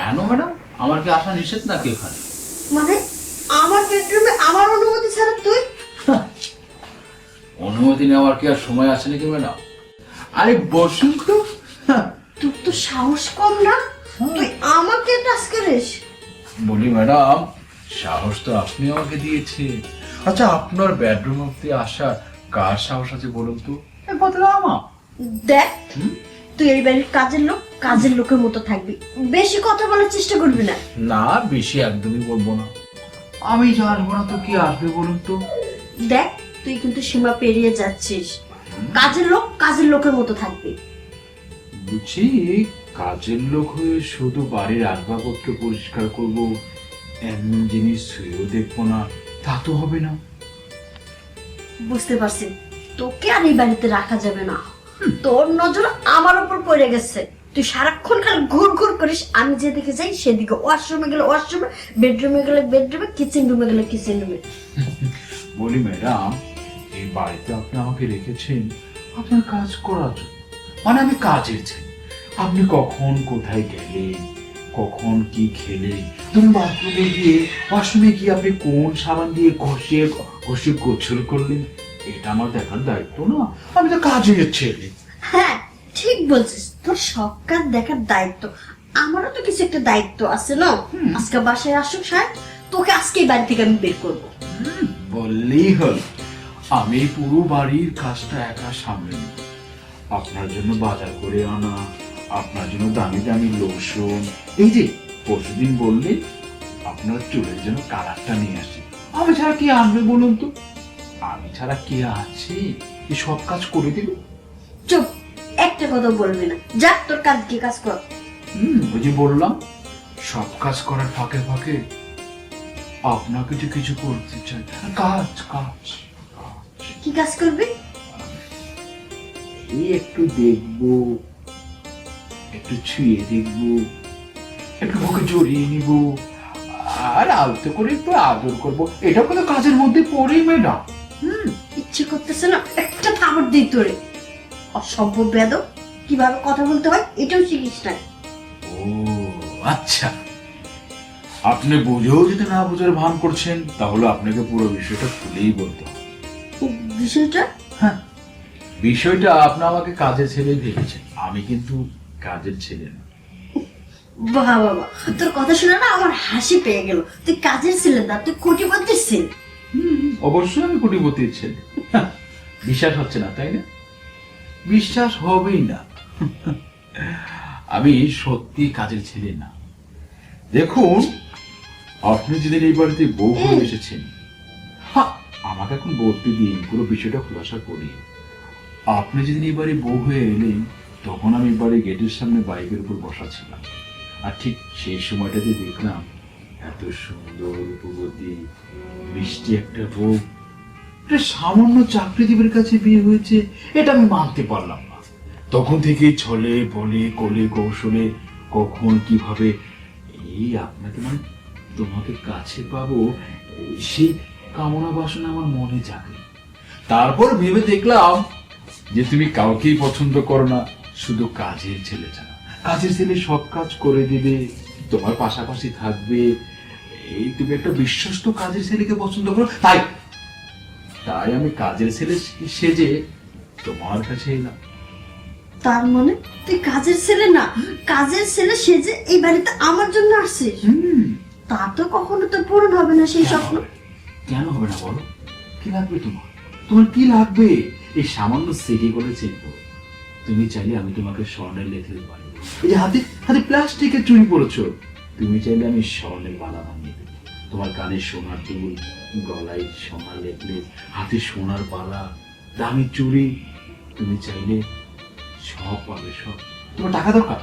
কেন ম্যাডাম, আমার কি আসা নিষেধ নাকি এখানে? মানে আমার বেডরুমে আমার অনুমতি ছাড়া তুই? অনুমতি নেওয়ার কি আর সময় আছে নাকি ম্যাডাম? আরে বসুন তো। তোর তো সাহস কম না, তুই আমাকে টাচ করিস? বলি ম্যাডাম, সাহস তো আপনি আমাকে দিয়েছেন। আচ্ছা, আপনার বেডরুম অব্দি আসার কার সাহস আছে বলুন তো? কথাটা আমার। দেখ, তুই এই বাড়ির কাজের লোক, কাজের লোকের মতো থাকবি, বেশি কথা বলার চেষ্টা করবি না। না, বেশি একদমই বলবো না। আমি যা আসবো না তো কি আসবে বলুন তো? দেখ, তুই কিন্তু সীমা পেরিয়ে যাচ্ছিস। কাজের লোক কাজের লোকের মতো থাকবি। বুঝছি, কাজের লোক হয়ে শুধু বাড়ির আসবাবপত্র পরিষ্কার করব, এমন জিনিস ছুঁয়েও দেখবো না, তা তো হবে না। বুঝতে পারছি, তোকে আর এই বাড়িতে রাখা যাবে না। তোর নজর আমার উপর পড়ে গেছে। তুই সারাক্ষণ খালি ঘুর ঘুর করিস, আমি যেদিকে যাই সেদিকে। ওয়াশরুমে গেলে ওয়াশরুমে, বেডরুমে গেলে বেডরুমে, কিচেন রুমে গেলে কিচেন রুমে। বলি ম্যাডাম, এই বাড়িতে আপনি আমাকে রেখেছেন আপনার কাজ করার জন্য, মানে আমি কাজের ছেলে। আপনি কখন কোথায় গেলেন, কখন কি খেলেন, ধরুন বাথরুমে গিয়ে, ওয়াশরুমে গিয়ে আপনি কোন সাবান দিয়ে ঘষে ঘষে গোসল করলেন, এটা আমার দেখার দায়িত্ব না? আমি তো কাজের ছেলে। হ্যাঁ, ঠিক বলছিস, তোর সব কাজ দেখার দায়িত্ব। আমারও তো কিছু একটা দায়িত্ব আছে না। আজকে বাসায় আসুক সাহেব, তোকে আজকে এই বাড়ি থেকে আমি বের করবো। বললেই হল, আমি পুরো বাড়ির কাজটা একা সামলে নেব। আপনার জন্য বাজার করে আনা, আপনার জন্য দামি দামি লোশন, এই যে পরশুদিন বললে আপনার চুলের জন্য কালারটা নিয়ে আসি, আমি ছাড়া কে আনবে বলুন তো? আমি ছাড়া কে আছে এই সব কাজ করে দিবে? চুপ, একটা কথা বলবি না। যা, তোর কাজ কি কাজ কর। ওই যে বললাম, সব কাজ করার ফাঁকে ফাঁকে আপনাকে যে কিছু করতে চাই। কাজ কাজ কাজ। কি কাজ করবি? এই একটু দেখবো, একটু ছুঁয়ে দেখবো, একটু বুকে জড়িয়ে নিব, আর আলতো করে একটু আদর করবো। এটা কোনো কাজের মধ্যে পড়েই ম্যাডাম। ইচ্ছে করতেছে না একটা থাবড় দিই তোরে। অসভ্য বেদব, কিভাবে কথা বলতে হয় এটাও শিখিস না। ও আচ্ছা, আপনি বুঝেও যদি না বুঝার ভান করছেন, তাহলে আপনাকে পুরো বিষয়টা খুলেই বলতে হবে। বিষয়টা? হ্যাঁ, বিষয়টা আপনি আমাকে কাজের ছেলে ভেবেছেন, আমি কিন্তু কাজের ছেলে না। বাহ বাবা, তোর কথা শুনে না আমার হাসি পেয়ে গেল। তুই কাজের ছিলেন না, তুই কোটিপতির ছিলেন। অবশ্যই আমি কোটিপতির ছেলে। বিশ্বাস হচ্ছে না তাই না? বিশ্বাস হবেই না। আমি সত্যি কাজের ছেলে না। দেখুন, আপনি যেদিন এই বাড়িতে বউ হয়ে এসেছেন, আমাকে এখন বলতে দিন, পুরো বিষয়টা খোলাসা করি। আপনি যেদিন এই বাড়ি বউ হয়ে এলেন, তখন আমি বাড়ির গেটের সামনে বাইকের উপর বসা ছিলাম, আর ঠিক সেই সময়টাতে দেখলাম এত সুন্দর রূপবতী মিষ্টি একটা বউ একটা সামান্য চাকরিজীবীর কাছে বিয়ে হয়েছে, এটা আমি মানতে পারলাম না। তখন থেকেই ছলে বলে কোলে কৌশলে কখন কিভাবে এই আপনাকে, মানে তোমাকে কাছে পাবো, সেই কামনা বাসনা আমার মনে জাগে। তারপর ভেবে দেখলাম যে তুমি কাউকেই পছন্দ করো না, শুধু কাজের ছেলে ছাড়া। কাজের ছেলে সব কাজ করে দিবে, তোমার পাশাপাশি থাকবে, এই তুমি একটা বিশ্বস্ত কাজের ছেলেকে পছন্দ করো। তাই তাই আমি কাজের ছেলে সেজে তোমার কাছে এলাম। তার মানে তুই কাজের ছেলে না, কাজের ছেলে সেজে এই বাড়িতে আমার জন্য আসছিস? তা তো কখনো তো পূরণ হবে না সেই স্বপ্ন। কেন হবে না বলো? কি লাগবে তোমার? তোমার কি লাগবে? এই সামান্য সিটি করে চিনবো। তুমি চাইলে আমি তোমাকে স্বর্ণের লেখে দিতে পারি। এই যে হাতে হাতে প্লাস্টিকের চুড়ি পরেছো, তুমি চাইলে আমি স্বর্ণের বালা বানিয়ে দেবো। তোমার কানে সোনার দুল, গলায় সোনার নেকলেস, হাতে সোনার বালা, দামি চুড়ি, তুমি চাইলে সব পাবে, সব। তোমার টাকা দরকার?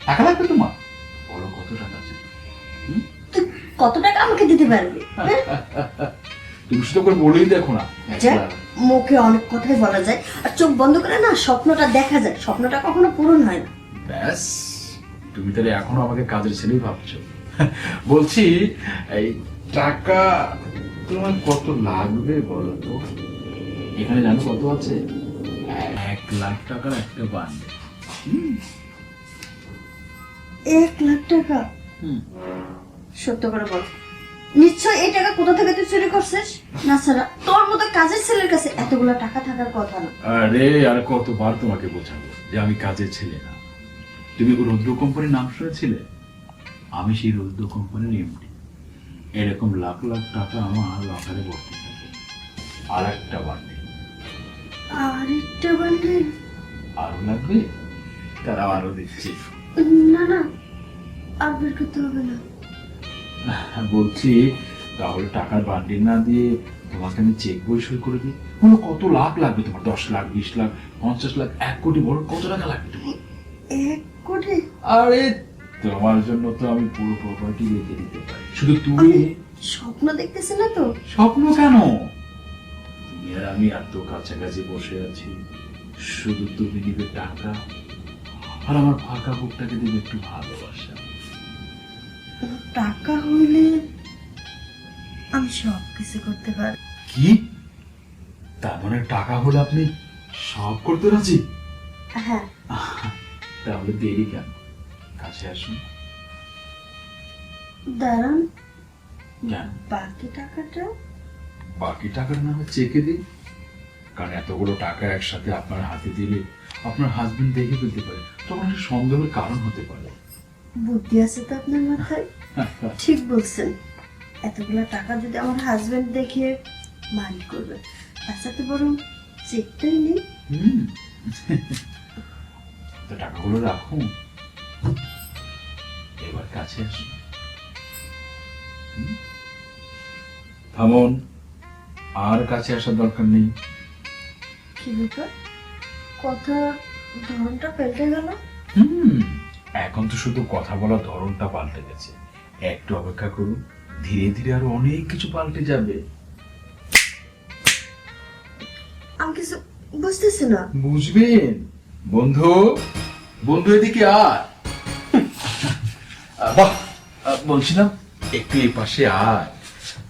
টাকা লাগবে তোমার? বলো কত টাকা আছে? তুই কত টাকা আমাকে দিতে পারবি? তুমি শুধু করে বলেই দেখো না। মুখে অনেক কথাই বলা যায়, আর চোখ বন্ধ করে না স্বপ্নটা দেখা যায়, স্বপ্নটা কখনো পূরণ হয় না। ব্যাস, তুমি তাহলে এখনো আমাকে কাজের ছেলেই ভাবছো। বলছি, এই টাকা তোমার কত লাগবে বলো তো? এখানে জানো কত আছে? 1 লাখ টাকার একটা বান্ডেল। 1 লাখ টাকা? সত্য করে বল, নিশ্চয় এই টাকা কোথা থেকে তুই চুরি করছিস? না ছাড়া তোর মতো কাজের ছেলের কাছে এতগুলো টাকা থাকার কথা না। আরে আর কতবার তোমাকে বোঝাবো যে আমি কাজের ছেলে না। তুমি রৌদ্র কোম্পানির নাম শুনেছিলে? আমি সেই রৌদ্র কোম্পানির এমডি। এরকম লাখ লাখ টাকা আমার লকারে ভর্তি থাকে। আর একটা বান্ডিল। আরেকটা বান্ডিল? আরো লাগবে? তারাও আরো দিচ্ছি। না না, আর বের করতে হবে না। বলছি তাহলে টাকার বান্ডিল না দিয়ে তোমাকে আমি চেক বই সই করে দিই। বলো কত লাখ লাগবে তোমার? 10 লাখ, 20 লাখ, 50 লাখ, 1 কোটি, বড় কত টাকা লাগবে তোমার? 1 কোটি? আরে তোমার জন্য তো আমি পুরো প্রপার্টি রেখে দিতে পারি। শুধু তুমি স্বপ্ন দেখতেছি না তো? স্বপ্ন কেন? তুমি আর আমি এত কাছাকাছি বসে আছি, শুধু তুমি দিবে টাকা আর আমার ফাঁকা বুকটাকে দিবে একটু ভালোবাসা। টাকা হইলে আমি সব কিছু করতে পারি। কি? তার মানে টাকা হলে আপনি সব করতে রাজি? হ্যাঁ। তাহলে দেরি কেন? কাছে আসুন। দাঁড়ান, কেন? বাকি টাকাটা? বাকি টাকার নামে চেকে দিই। কারণ এতগুলো টাকা একসাথে আপনার হাতে দিলে আপনার হাজবেন্ড দেখে ফেলতে পারে, তখন একটা সন্দেহের কারণ হতে পারে। বুদ্ধি আছে তো আপনার মাথায়? ঠিক বলছেন। এতগুলো টাকা যদি আমার হাজবেন্ড দেখে মাইন্ড করবে, আচ্ছা তো বরং চেকটাই নেই। তো টাকাগুলো রাখুন, এবার কাছে আসুন। থামুন, আর কাছে আসার দরকার নেই। কি ব্যাপার, কথা ধরনটা পাল্টে গেল? এখন তো শুধু কথা বলার ধরনটা পাল্টে গেছে। একটু অপেক্ষা করুন, ধীরে ধীরে আরো অনেক কিছু পাল্টে যাবে। আমি কিছু বুঝতেছি না। বুঝবেন বন্ধু, বন্ধু এদিকে আয়। বাহ, বলছিলাম একটু এই পাশে আয়।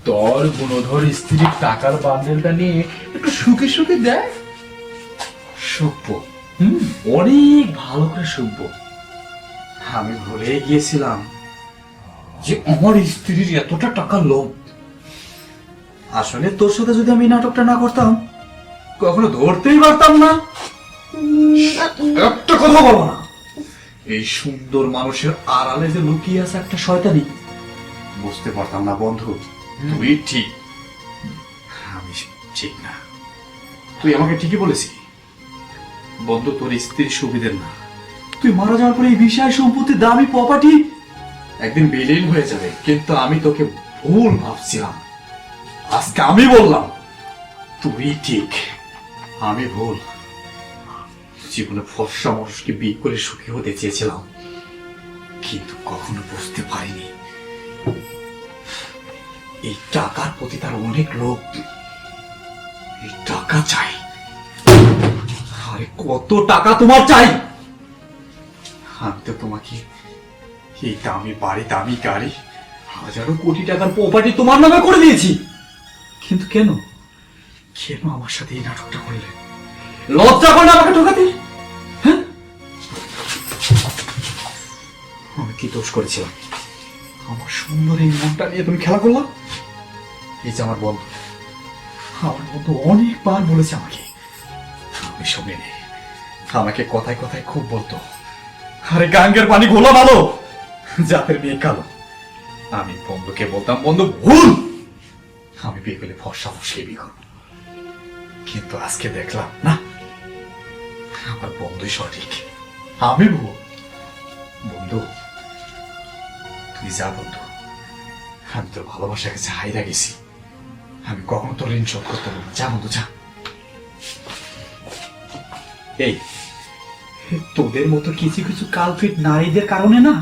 তোর গুণধর স্ত্রীর টাকার বান্ডেলটা নিয়ে একটু সুখে সুখে দেখ। শুকবো, অনেক ভালো করে শুকবো। আমি ভুলে গিয়েছিলাম যে আমার স্ত্রীর এতটা টাকার লোভ। আসলে তোর সাথে যদি আমি নাটকটা না করতাম, কখনো ধরতেই পারতাম না। একটা কথা বলো না। এই সুন্দর মানুষের আড়ালে যে লুকিয়ে আছে একটা শয়তানি, বুঝতে পারতাম না বন্ধু। তুই ঠিক, আমি ঠিক না। তুই আমাকে ঠিকই বলেছিস বন্ধু, তোর স্ত্রীর সুবিধের না। তুই মারা যাওয়ার পরে এই বিশাল সম্পত্তি, দামি প্রপার্টি একদিন বিলীন হয়ে যাবে। কিন্তু আমি তোকে ভুল ভাবছিলাম। আজকে আমি বললাম তুই ঠিক, আমি ভুল। জীবনে ফর্সা মানুষকে বিয়ে করে সুখী হতে চেয়েছিলাম, কিন্তু কখনো বুঝতে পারিনি এই টাকার প্রতি তার অনেক লোভ। এই টাকা চাই। আরে কত টাকা তোমার চাই? আমি তো তোমাকে এই দামি বাড়ি, দামি গাড়ি, হাজারো কোটি টাকার প্রপার্টি তোমার নামে করে দিয়েছি। কিন্তু কেন, কেন আমার সাথে এই নাটকটা করলে? লজ্জা করে না আমাকে ঠকাতে? হ্যাঁ, আমি কি দোষ করেছিলাম? আমার সুন্দর এই মনটা নিয়ে তুমি খেলা করলাম। এই যে আমার বন্ধু অনেকবার বলেছে আমাকে, আমি শুনিনি। আমাকে কথায় কথায় খুব বলতো, আরে গাঙ্গের পানি ঘোলা ভালো, জাতের মেয়ে কালো। আমি বন্ধুকে বলতাম, বন্ধু ভুল, আমি বিয়ে করলে ফর্সা ফসকে বিয়ে করবো। কিন্তু আজকে দেখলাম না, আমার বন্ধুই সঠিক, আমি ভুল। বন্ধু তুই যা বন্ধু, আমি তোর ভালোবাসা কাছে হাইরা গেছি। আমি কখনো তোর ঋণ শোধ করতে পারবো না। যা বন্ধু যা। এই তোদের মতো কিছু কিছু কালপিট নারীদের কারণে না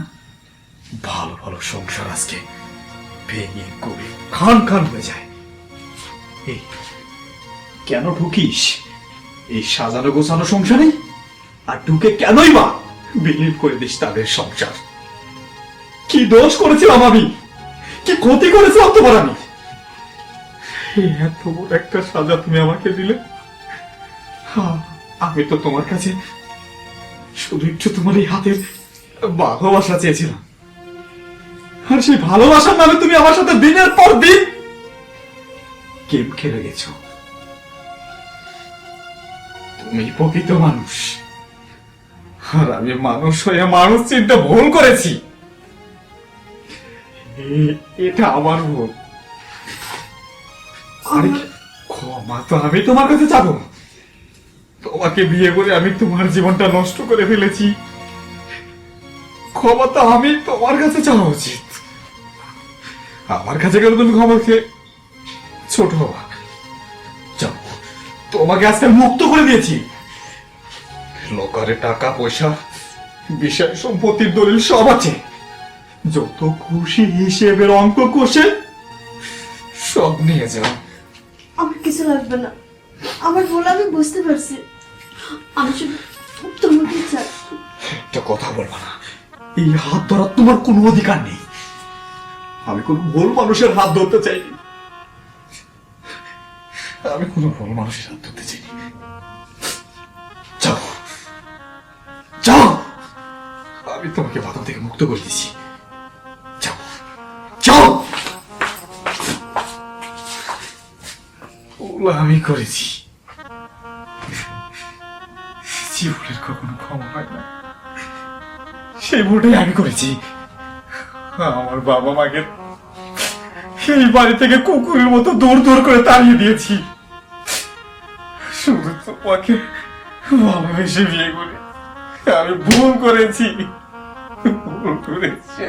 ভালো ভালো সংসার আজকে ভেঙে করে খান খান হয়ে যায়। এই কেন ঢুকিস এই সাজানো গোছানো সংসারে? আর ঢুকে কেনই বা বিলীন করে দিস তাদের সংসার? কি দোষ করেছিলাম আমি? কি ক্ষতি করেছিলাম তোমার আমি? এত বড় একটা সাজা তুমি আমাকে দিলে। আমি তো তোমার কাছে শুধু একটু তোমার এই হাতের ভালোবাসা চেয়েছিলাম। আর সেই ভালোবাসার নামে তুমি আমার সাথে দিনের পর দিন গেম খেলে গেছো। তুমি প্রকৃত মানুষ, আর আমি মানুষ হয়ে মানুষ চিনতে ভুল করেছি। এটা আমার ভুল। আরে ক্ষমা তো আমি তোমার কাছে চাবো। তোমাকে বিয়ে করে আমি তোমার জীবনটা নষ্ট করে ফেলেছি। ক্ষমা তো আমি তোমার কাছে চাওয়া উচিত। আমার কাছে কেন তুমি ক্ষমা খেয়ে ছোট হবা? যাও, তোমাকে আজকে মুক্ত করে দিয়েছি। লোকারে টাকা পয়সা, বিষয় সম্পত্তির দলিল সব আছে। যত খুশি হিসেবের অঙ্ক কষে সব নিয়ে যাও। আমার কিছু লাগবে না, আমার ভুল আমি বুঝতে পারছি। আমি শুধু তোমাকে চাই। একটা কথা বলবা না, এই হাত ধরার তোমার কোনো অধিকার নেই। আমি কোন ভুল মানুষের হাত ধরতে চাইনি। আমি কোন ভুল মানুষের হাত ধরতে চাইনি। যাও যাও, আমি তোমাকে বাধা থেকে মুক্ত করে দিচ্ছি। যাও যাও। ওগুলো আমি করেছি, জীবনের কখনো ক্ষমা হয় না। সেই ভুলটাই আমি করেছি। আমার বাবা মাকে এই বাড়ি থেকে কুকুরের মতো দৌড় দৌড় করে তাড়িয়ে দিয়েছি, শুধু তোমাকে ভালোবেসে বিয়ে করে। আমি ভুল করেছি, ভুল করেছি।